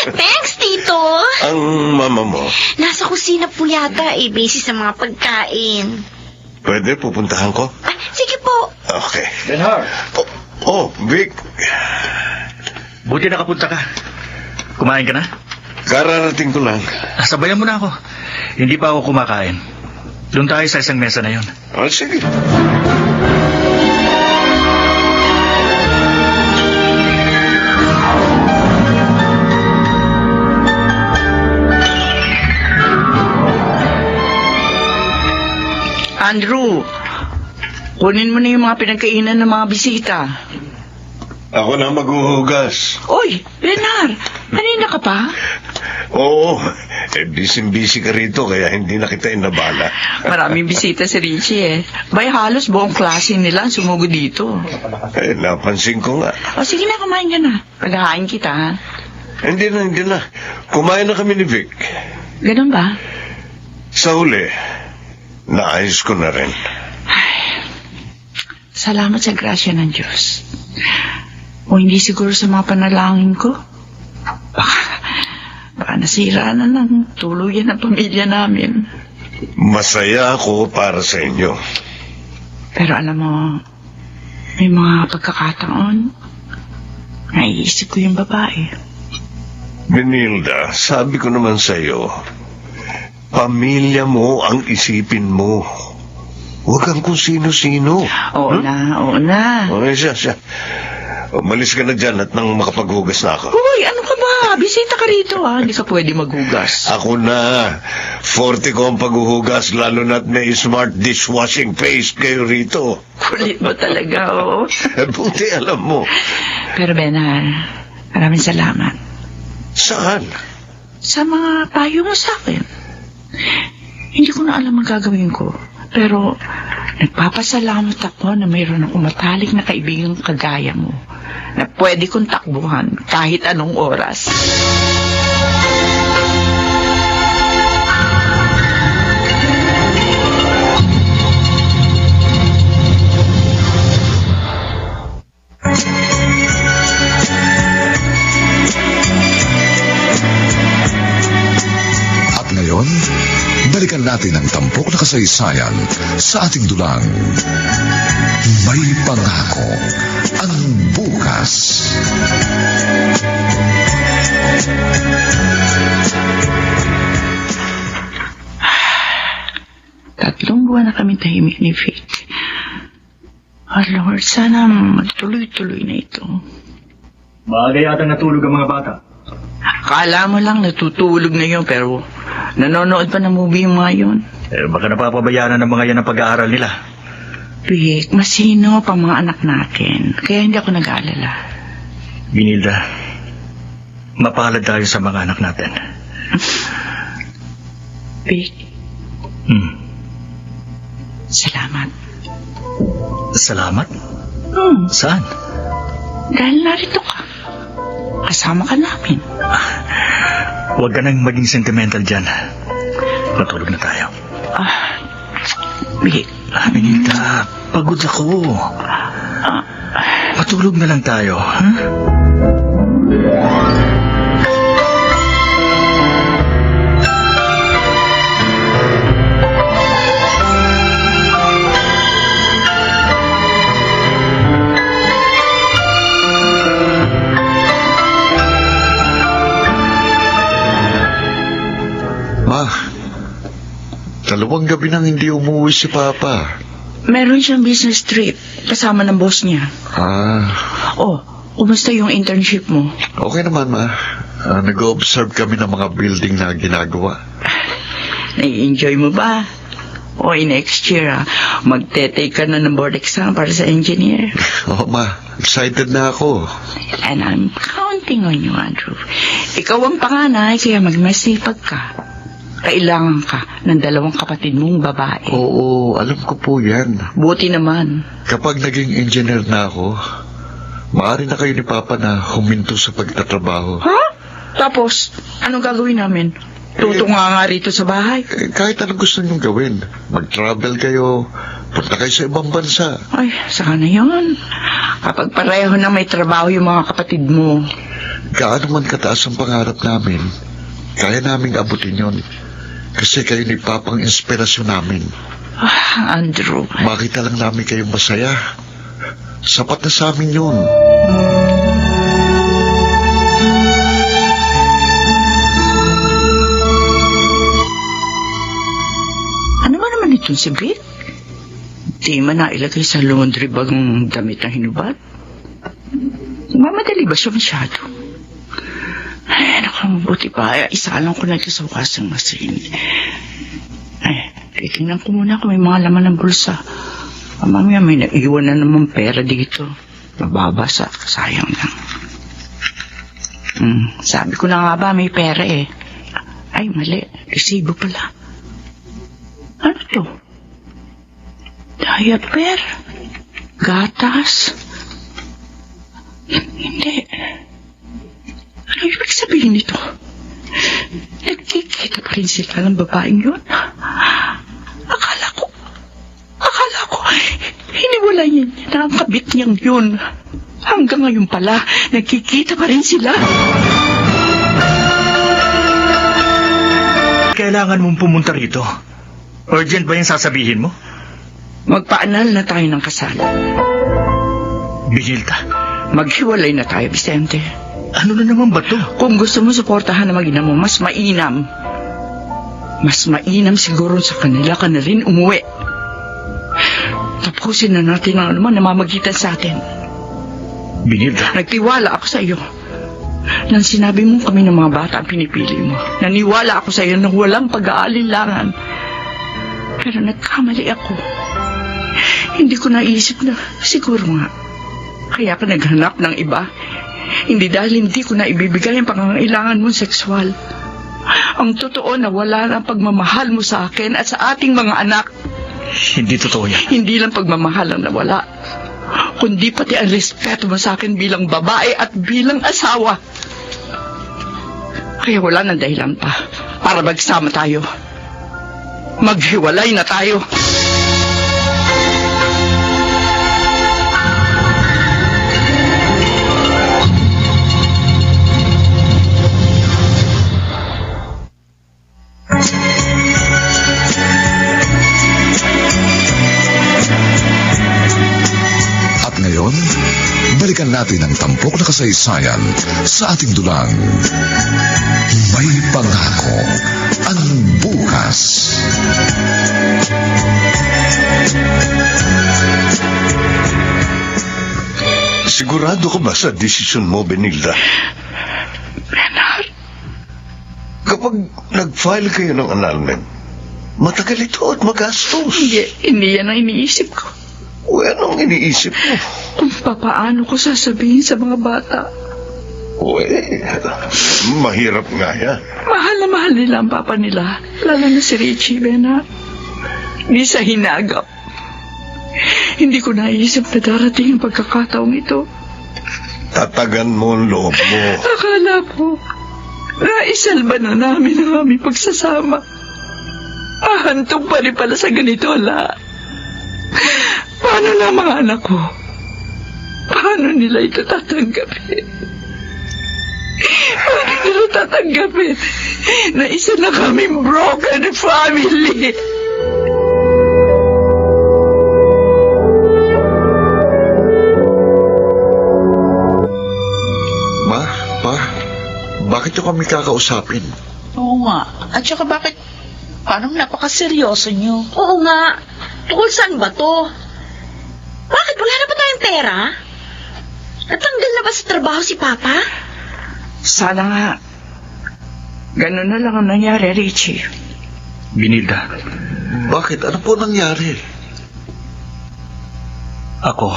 Thanks, Tito. Ang mama mo, Nasa kusina po yata, busy sa mga pagkain. pwede pupuntahan ko? Ah, sige po. Okay. Benhar, Oh, Vic, buti nakapunta ka. Kumain ka na? kararating ko lang. Sabayan mo na ako. Hindi pa ako kumakain. Doon tayo sa isang mesa na yon. Oh, sige. Andrew, kunin mo na yung mga pinagkainan ng mga bisita. Ako na maghuhugas. Oy, Lenar, kanina ka pa? Oo, busy ka rito kaya hindi na kita inabala. Maraming bisita si Richie eh. Bay, halos buong klase nila ang sumugod dito. Napansin ko nga. O sige na, kumain ka na. Paghahain kita, ha? Hindi na. Kumain na kami ni Vic. Ganun ba? Sa huli, naayos ko na rin. Salamat sa grasya ng Diyos. O hindi siguro sa mga panalangin ko. Baka nasira na ng tuluyan ang pamilya namin. Masaya ako para sa inyo. Pero alam mo, may mga pagkakataon, naiisip ko yung babae. Benilda, sabi ko naman sa iyo, pamilya mo ang isipin mo. Huwag kang kung sino-sino. Oo na. Okay, siya. Umalis ka na dyan at nang makapaghugas na ako. Uy, ano ka ba? Bisita ka rito, ha? Hindi ka pwede maghugas. Ako na. 40 ko ang paghuhugas, lalo na't may smart dishwashing paste kayo rito. Kulit mo talaga, oo. Buti alam mo. Pero Benar, maraming salamat. Saan? Sa mga payo mo sa akin. Hindi ko na alam ang gagawin ko. Pero nagpapasalamat ako na mayroon akong matalik na kaibigang kagaya mo na pwede kong takbuhan kahit anong oras. At ngayon, balikan natin ang tampok na kasaysayan sa ating dulang. May pangako ang bukas. Tatlong buwan na kami tahimik ni Vic. Oh Lord, sana magtuloy-tuloy na ito. Maaga yata natulog ang mga bata. Akala mo lang natutulog na yun, pero nanonood pa ng movie yung mga yun. Baka napapabayaan ng mga yan ang pag-aaral nila. Vic, masino pang mga anak natin. Kaya hindi ako nag-aalala. Binilda, mapalad tayo sa mga anak natin. Vic, salamat. Salamat? Saan? Dahil narito ka. Kasama ka namin. Huwag ka nang maging sentimental dyan. Matulog na tayo. Vic, Binilda, pagod ako. Matulog na lang tayo, ha? Ma, dalawang gabi nang hindi umuwi si Papa. meron siyang business trip kasama ng boss niya. Oh, kumusta yung internship mo? Okay naman, Ma. Nag-observe kami ng mga building na ginagawa. Nai-enjoy mo ba? O next year, magte-take ka na ng board exam para sa engineer. Oo, Ma. Excited na ako. And I'm counting on you, Andrew. Ikaw ang panganay, kaya magmasipag ka. Kailangan ka ng dalawang kapatid mong babae. Oo, alam ko po yan. Buti naman. Kapag naging engineer na ako, maaari na kayo ni Papa na huminto sa pagtatrabaho. Ha? Tapos, anong gagawin namin? Tutunga nga rito sa bahay? Kahit anong gusto niyong gawin. Mag-travel kayo, punta kayo sa ibang bansa. Ay, sana yun. Kapag pareho na may trabaho yung mga kapatid mo. Gaano man kataas ang pangarap namin, kaya naming abutin yon. Kasi kayo ni Papang inspirasyon namin. Andrew. Makita lang namin kayong masaya. Sapat na sa amin yun. Ano ba naman itong si Vic? Di man na ilagay sa laundry bag ng damit na hinubad? Mamadali ba siya masyado? Ay, naku, buti pa. Isalang ko na ito sa washing machine. Ay, titingnan ko muna kung may mga laman ng bulsa. Mamaya may naiwan na naman pera dito. Mababasa. Sayang lang. Sabi ko na nga ba may pera eh. Ay, mali. Resibo pala. Ano to? Diaper? Gatas? Hindi. Ano ibig sabihin nito? Nagkikita pa rin sila ng babaeng yun? Akala ko, hiniwala niya na ang kabit niyang yun. Hanggang ngayon pala, nagkikita pa rin sila. Kailangan mong pumunta rito. Urgent ba yung sasabihin mo? Magpaanal na tayo ng kasal. Binilda, Maghiwalay na tayo, Vicente. ano na naman ba to? Kung gusto mo suportahan na mag-ina mo, mas mainam. Mas mainam siguro sa kanila ka na rin umuwi. Tapusin na natin ang anuman na mamagitan sa atin. Binilda, Nagtiwala ako sa iyo. Nang sinabi mo kami ng mga bata ang pinipili mo, naniwala ako sa iyo na walang pag-aalinlangan. Pero nagkamali ako. Hindi ko naisip na siguro nga. Kaya ka naghanap ng iba. Hindi dahil hindi ko na ibibigay ang pangangailangan mong sexual. Ang totoo na wala na ang pagmamahal mo sa akin at sa ating mga anak. hindi totoo yan. Hindi lang pagmamahal ang nawala, kundi pati ang respeto mo sa akin bilang babae at bilang asawa. Kaya wala nang dahilan pa para magsama tayo. Maghiwalay na tayo. At ngayon, balikan natin ang tampok na kasaysayan sa ating dulang. May pangako ang bukas. Sigurado ka ba sa desisyon mo, Benilda? Bernard, Kapag nag-file kayo ng annulment, matagal ito at magastos. hindi yan ang iniisip ko. O anong iniisip mo? Kung papaano ko sasabihin sa mga bata. Mahirap nga yan. Mahal na mahal nila ang papa nila. Lalo na si Richie, Bernard. Di sa hinagap. Hindi ko naisip na darating ang pagkakataong ito. Tatagan mo ang loob mo. Akala ko, naisalba na namin ang aming pagsasama. Ahantong pa rin pala sa ganito, ala. Paano na ang mga anak ko? Paano nila ito tatanggapin? Paano nila tatanggapin na isa na kaming broken family? Bakit yung kami kakausapin? Oo nga. At saka bakit parang napakaseryoso niyo? Oo nga. Tungkol saan ba to? Bakit wala na ba tayong pera? Natanggal na ba sa trabaho si Papa? Sana nga. Ganun na lang ang nangyari, Richie. Binilda, Bakit? Ano po nangyari? ako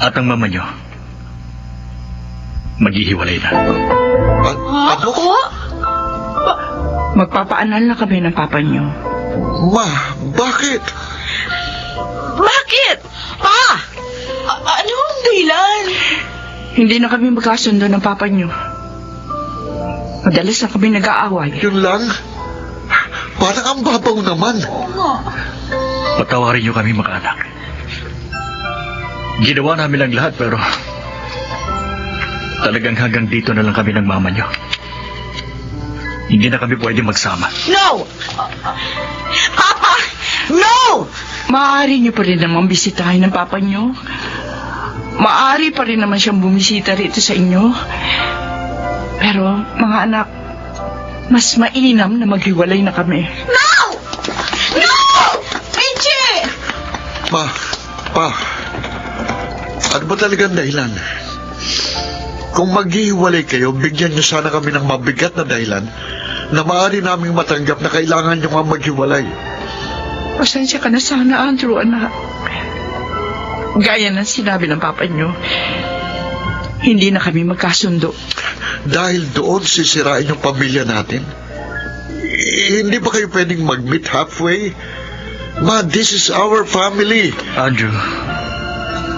at ang mama niyo maghihiwalay na. Ano? Magpapaanal na kami ng papa niyo. Ma, bakit? Bakit? Pa! Ano ang dahilan? Hindi na kami magkasundo ng papa niyo. Madalas na kami nag-aaway. Yun lang? Parang ang babaw naman. Patawarin niyo kami mga anak. Ginawa namin ang lahat pero talagang hanggang dito na lang kami ng mama niyo. Hindi na kami pwede magsama. No! Papa! No! Maaari niyo pa rin naman bisitahin ng papa niyo. Maaari pa rin naman siyang bumisita rito sa inyo. Pero, mga anak, mas mainam na maghiwalay na kami. No! No! Richie! Pa, ano ba talagang dahilan? Kung maghihiwalay kayo, bigyan niyo sana kami ng mabigat na dahilan na maaari naming matanggap na kailangan niyo nga maghiwalay. Pasensya ka na sana, Andrew, anak. Gaya ng sinabi ng papa niyo, hindi na kami magkasundo. Dahil doon sisirain yung pamilya natin? Hindi ba kayo pwedeng mag-meet halfway? Ma, this is our family. Andrew,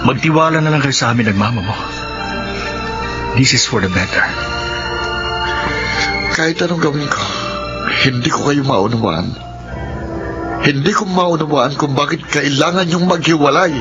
magtiwala na lang kayo sa amin ng mama mo. This is for the better. Kahit anong gawin ko, hindi ko kayo maunawaan. Hindi ko maunawaan kung bakit kailangan yung maghiwalay.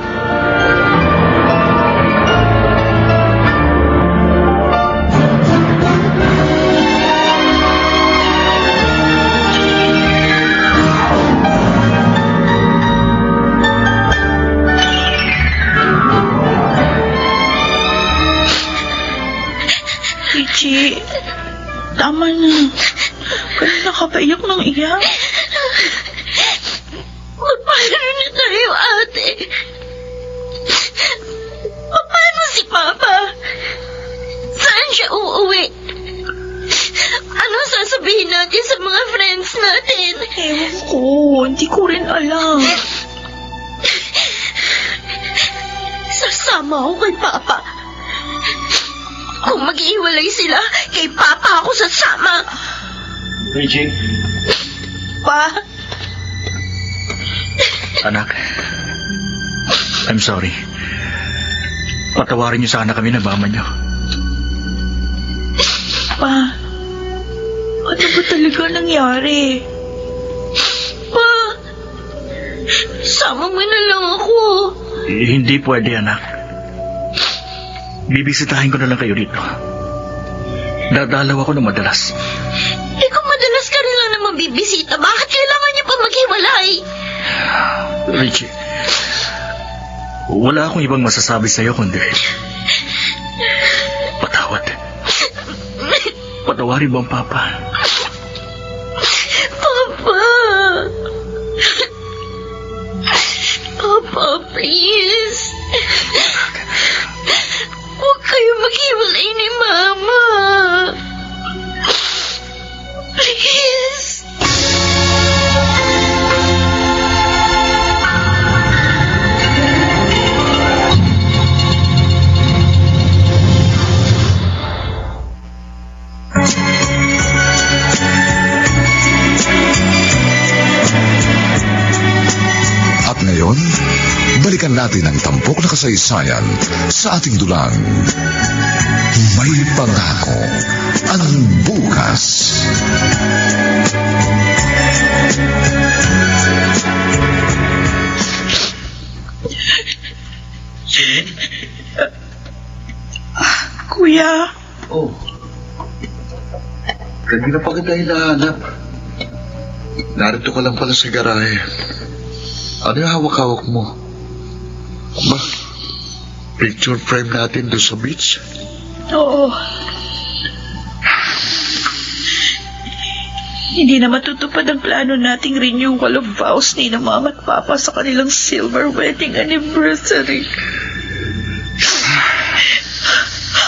Richie, tama na. Kanina ka pa iyak ng iyak. Paano na tayo, ate? Paano si Papa? Saan siya uuwi? Anong sasabihin natin sa mga friends natin? Ewan ko, hindi ko rin alam. Sasama ako kay Papa. Kung mag-iwalay sila, kay Papa ako sasama. Richie? Pa? Anak, I'm sorry. Patawarin niyo sana kami ng mama niyo. Pa, ano ba talaga nangyari? Pa? Sama mo na lang ako. Hindi pwede, anak. Bibisitahin ko na lang kayo dito. Dadalaw ako ng madalas. Eh kung madalas ka rin lang naman bibisita, bakit kailangan niya pa maghiwalay? Richie, wala akong ibang masasabi sa'yo kundi patawad. Patawarin mo ang Papa. Papa! Papa, please! natin ang tampok na kasaysayan sa ating dulang. May pangako ang bukas. Kuya, Oh. Kanina pa kita hinahanap. Narito ka lang pala sa garahe. Ano yung hawak-hawak mo? Ba? Picture frame natin doon sa beach? oo. Hindi na matutupad ang plano nating renewal of vows ni na mama at papa sa kanilang silver wedding anniversary.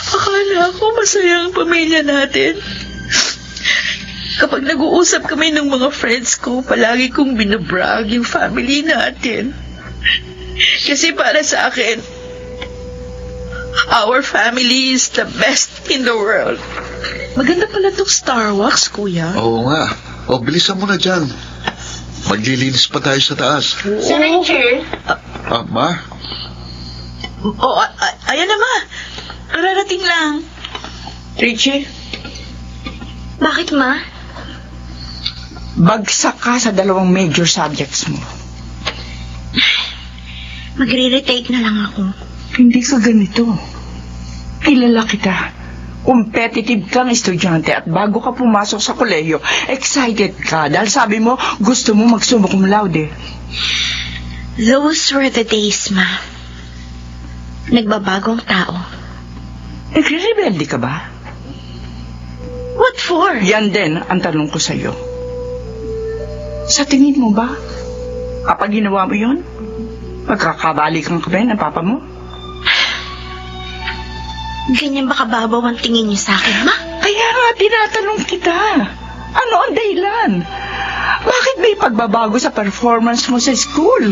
Akala ko masaya ang pamilya natin. Kapag nag-uusap kami ng mga friends ko, palagi kong binabrag yung family natin. Kasi para sa akin, our family is the best in the world. Maganda pala itong Star Wax, kuya. Oo nga. O, bilisan mo na dyan. Maglilinis pa tayo sa taas. Sir Richard? Ma? Oh, ayan na, ma. Kararating lang. Richie? Bakit, Ma? Bagsak ka sa dalawang major subjects mo. Magre-retake na lang ako. Hindi ka ganito. Kilala kita. Competitive kang estudyante at bago ka pumasok sa kolehiyo, excited ka dahil sabi mo gusto mo mag-summa cum laude. Those were the days, Ma. Nagbabagong tao. Nagre-rebelde ka ba? What for? Yan din ang tanong ko sa'yo. Sa tingin mo ba, kapag ginawa mo yun, magkakabalikan ka ba ng papa mo? Ganyan ba kababaw ang tingin niyo sa akin, Ma? Kaya nga tinatanong kita. Ano ang dahilan? Bakit may pagbabago sa performance mo sa school?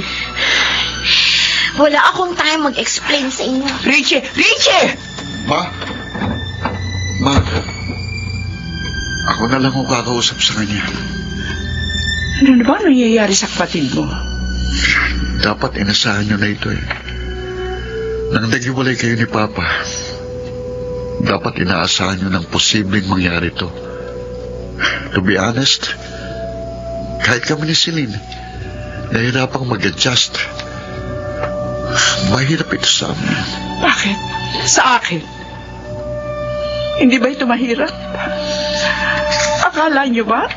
Wala akong time mag-explain sa inyo. Richie! Richie! Ma? Ako na lang ang kakausap sa kanya. Ano na ba nangyayari sa kapatid mo? Dapat inasahan nyo na ito eh. Nang naghiwalay kayo ni Papa, dapat inaasahan nyo ng posibleng mangyari to. To be honest, kahit kami ni Celine, nahirapang mag-adjust. Mahirap ito sa amin. Bakit? Sa akin? Hindi ba ito mahirap? Akala niyo ba?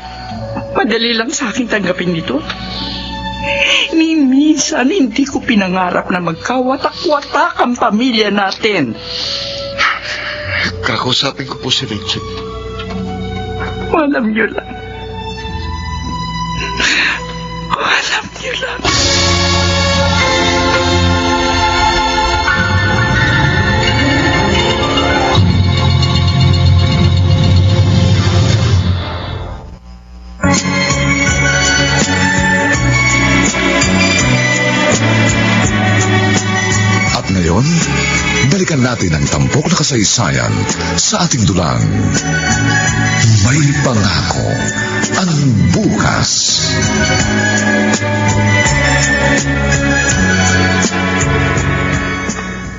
Madali lang sa akin tanggapin ito. Ni minsan hindi ko pinangarap na magkawatak-watak ang pamilya natin. Kakausapin ko po si Richard. Alam niyo lang. Alam niyo lang. At ngayon, balikan natin ang tampok na kasaysayan sa ating dulang. May pangako ang bukas.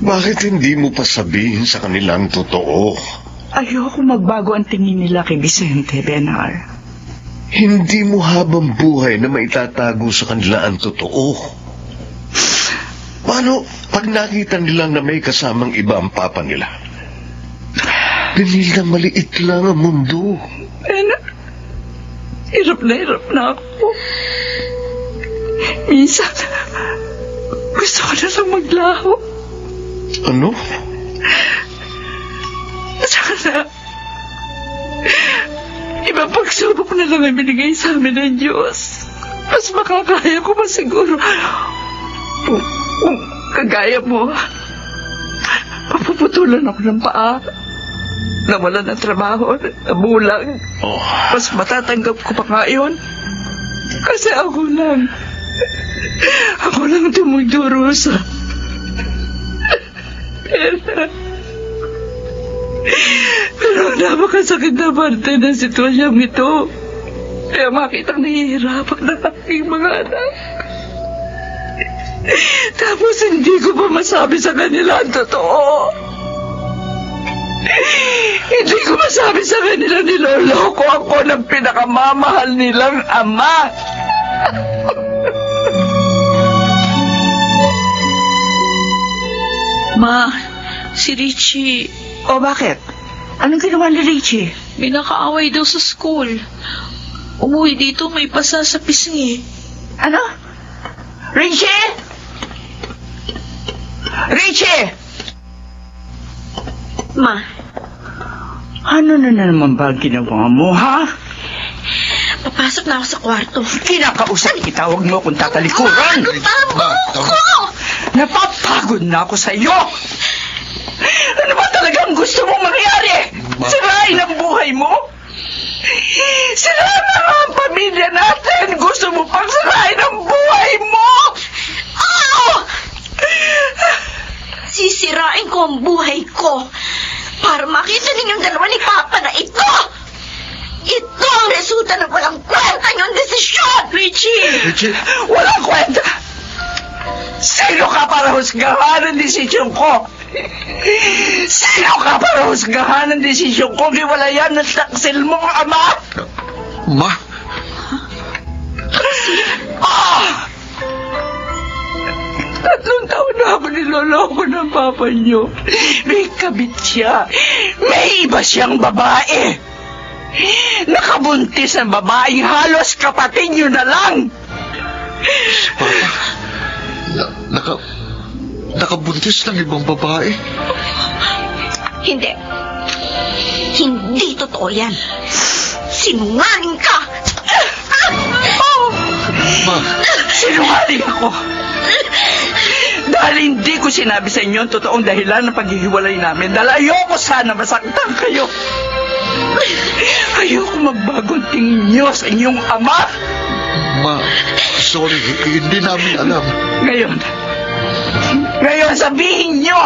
Bakit hindi mo pa sabihin sa kanilang totoo? Ayoko magbago ang tingin nila kay Vicente, Benar. Hindi mo habang buhay na maitatago sa kanila ang totoo. Paano pag nakita nila na may kasamang iba ang papa nila? Dahil na maliit lang ang mundo. Benar, hirap na ako. Minsan, gusto ko na lang maglaho. Ano? Sana, ibang pagsubok na lang ang binigay sa amin ng Diyos. Mas makakaya ko pa siguro. Kung kagaya mo, papuputulan ako ng paa. Nawalan ng trabaho, nabulag. Oh, Mas matatanggap ko pa nga yun. Kasi ako lang dumugdurusa. Pero napakasakit na parte ng sitwasyong ito. Kaya makitang nahihirapan ng aking mga anak. Tapos hindi ko pa masabi sa kanila ang totoo. Hindi ko masabi sa kanila niloloko ako ng pinakamamahal nilang ama. Ma, si Richie, O bakit? Anong ginawa ni Richie? may nakaaway daw sa school. Umuwi dito, may pasa sa pisngi. Ano? Richie? Richie! Ma, Ano na naman ba ang ginawa mo, ha? papasok na ako sa kwarto. Kinakausap kita, huwag mo akong tatalikuran. Ma, tama. Napapagod na ako sa iyo. Ano ba talagang gusto mong mangyari? Sirain ang buhay mo? Sirain na nga ang pamilya natin. Gusto mo pang sirain ang buhay mo? Sisirain ko ang buhay ko para makita ninyong dalawa ni Papa na ito! Ito ang resulta ng walang kwenta niyong desisyon! Richie, Walang kwenta. Sino ka para husgahan ang desisyon ko? Sino ka para husgahan ang desisyon ko? Giwalayan ng taksil mong ama? ma, Tatlong taon na ako niloloko ng papa niyo. May kabit siya. May iba siyang babae. Nakabuntis ang babaeng halos kapatid niyo na lang. nakabuntis ng ibang babae. Hindi. Hindi totoo yan. Sinungaling ka! Ma, Sinungaling ako. Dahil hindi ko sinabi sa inyo ang totoong dahilan ng paghihiwalay namin. Dahil ayoko sana masaktan kayo. Ayoko magbagong tingin niyo sa inyong ama. ma, sorry, hindi namin alam. Ngayon sabihin niyo,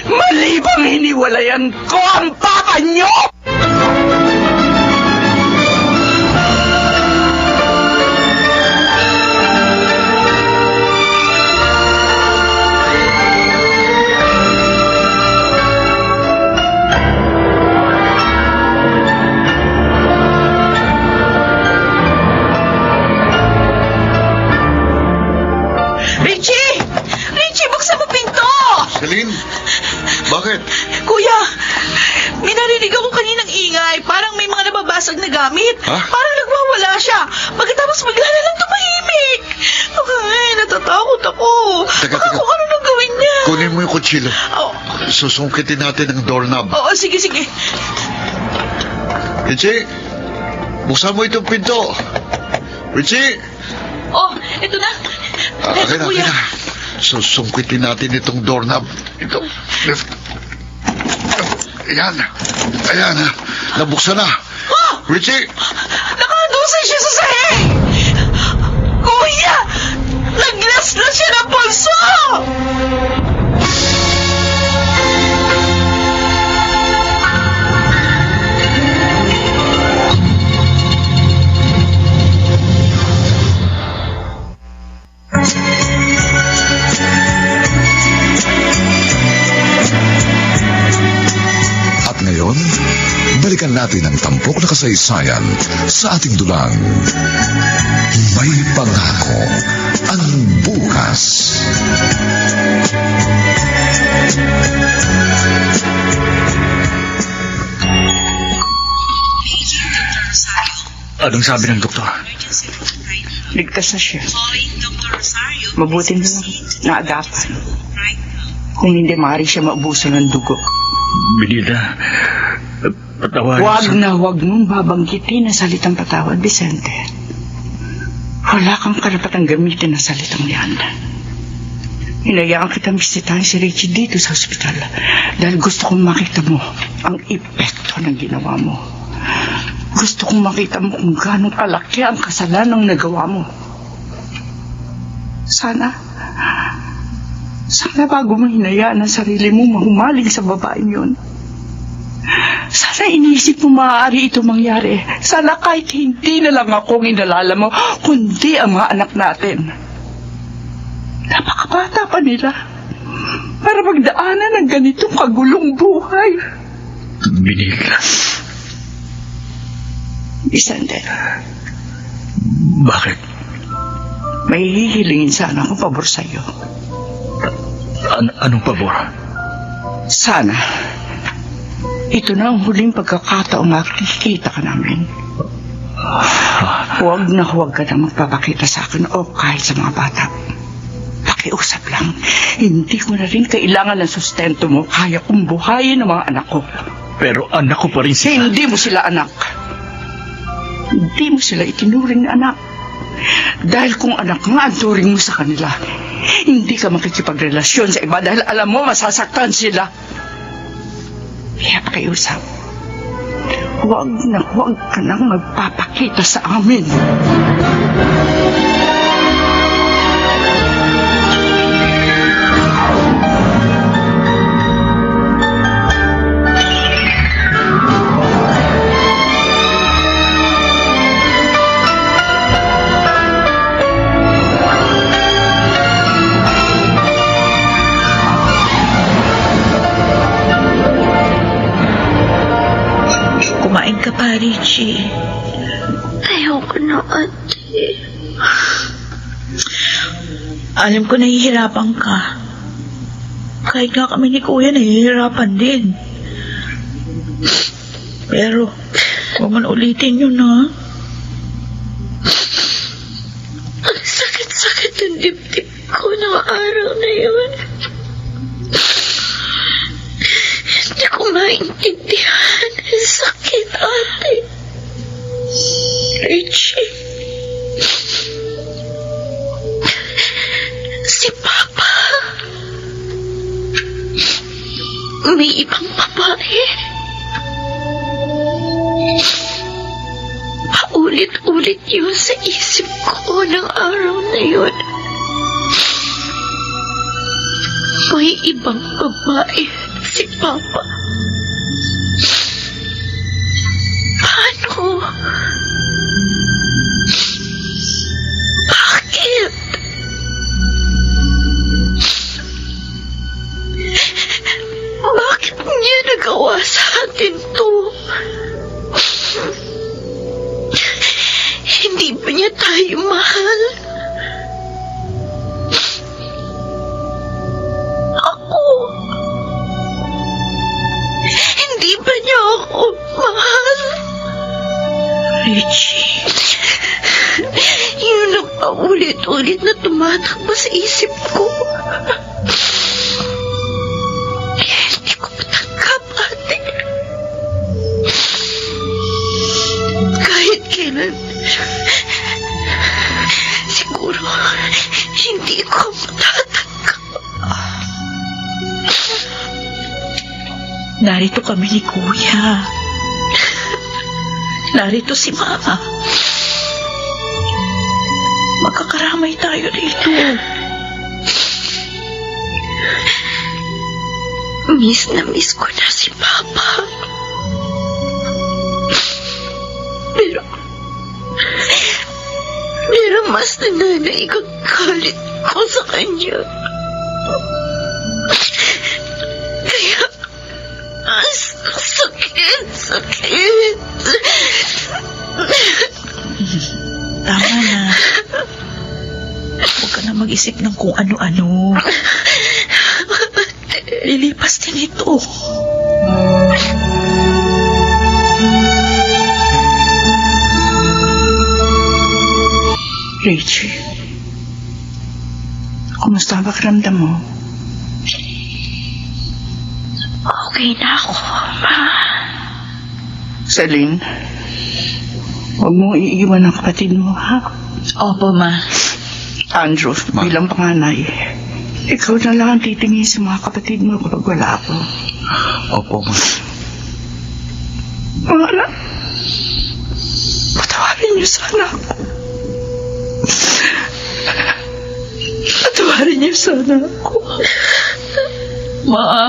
mali bang hiniwalayan ko ang papa niyo? Richie! Richie, buksan mo pinto! Celine, bakit? Kuya, may narinig ako kaninang ingay. Parang may mga nababasag na gamit. Ha? Parang nagwawala siya. Pagkatapos bigla na lang tumahimik. Ay, natatakot ako. Teka, Baka teka. kung ano nang gawin niya. Kunin mo yung kutsilyo. Oh, Susungkitin natin ang doorknob. oo, sige, sige. Richie, buksan mo itong pinto. Richie! Oh, ito na. Akin Kuya. na. Susungkitin natin itong doorknob. Ito. Ayan. Ayan. Nabuksan na. Richie! Nakadusay siya sa sahig! Kuya! Naglas na siya ng pulso! At ngayon, balikan natin ang tampok na kasaysayan sa ating dulang. May pangako ang bukas. Anong sabi ng doktor? Ligtas na siya. Mabuti na lang naagapan. Kung hindi, maaari siya maubusan ng dugo. Binida, patawarin Huwag sa... na huwag mong babanggitin ang salitang patawad, Vicente. Wala kang karapatang gamitin ang salitang yan. Hinayaan kita bisitahin si Richie dito sa ospital dahil gusto kong makita mo ang epekto ng ginawa mo. Gusto kong makita mo kung gano'ng kalaki ang kasalanang nagawa mo. Sana bago mo hinayaan ang sarili mo mahumaling sa babaeng yun. Sana iniisip mo maaari ito mangyari. Sana kahit hindi na lang ako ang inalala mo, kundi ang mga anak natin. Napakabata pa nila para magdaanan ng ganitong kagulong buhay. Binig. Vicente, Bakit? may hihilingin sana akong pabor sa'yo. Anong pabor? Sana, ito na ang huling pagkakataong makikita ka namin. Huwag ka na magpapakita sa akin o kahit sa mga bata. Pakiusap lang, hindi ko na rin kailangan ng sustento mo. Kaya kong buhayin ang mga anak ko. Pero anak ko pa rin sila. Hindi mo sila anak. Hindi mo sila itinuring na anak. Dahil kung anak nga ang turing mo sa kanila, hindi ka makikipagrelasyon sa iba dahil alam mo masasaktan sila. Kaya pakiusap, huwag ka nang magpapakita sa amin. Kumain ka pa, Richie. Ayoko na, ate. Alam ko nahihirapan ka. Kahit nga kami ni Kuya nahihirapan din. Pero, huwag mo na ulitin yun, ha? Ang sakit-sakit ang dibdib ko ng araw na yun. Hindi ko maintindihan ang sakit, ate. Richie. Si Papa. May ibang babae. Paulit-ulit yun sa isip ko ng araw na yun. May ibang babae si Papa. Paano? Bakit? Bakit niya nagawa sa atin to? Hindi ba niya tayo mahal? Ako? Hindi ba niya ako mahal? Richie. Yun ang paulit-ulit na tumatakbo sa isip ko. Hindi ko matanggap, ate. Kahit kailan, siguro, hindi ko matatanggap. Narito kami ni Kuya. Narito si Mama. Magkakaramay tayo dito. Miss na miss ko na si Papa. Pero mas nananaigagalit ko sa kanya. Kaya, sakit. Tama na. Huwag ka na mag-isip ng kung ano-ano. Lilipas din ito. Richie, kumusta ang pakiramdam mo? Okay na ako, Ma. Celine, huwag mong iiwan ang kapatid mo, ha? Opo, Ma. Andrew, bilang panganay, ikaw na lang ang titingin sa mga kapatid mo kapag wala ako. Opo, ma. Mga anak, patawarin niyo sana ako. Patawarin niyo sana ako. Ma.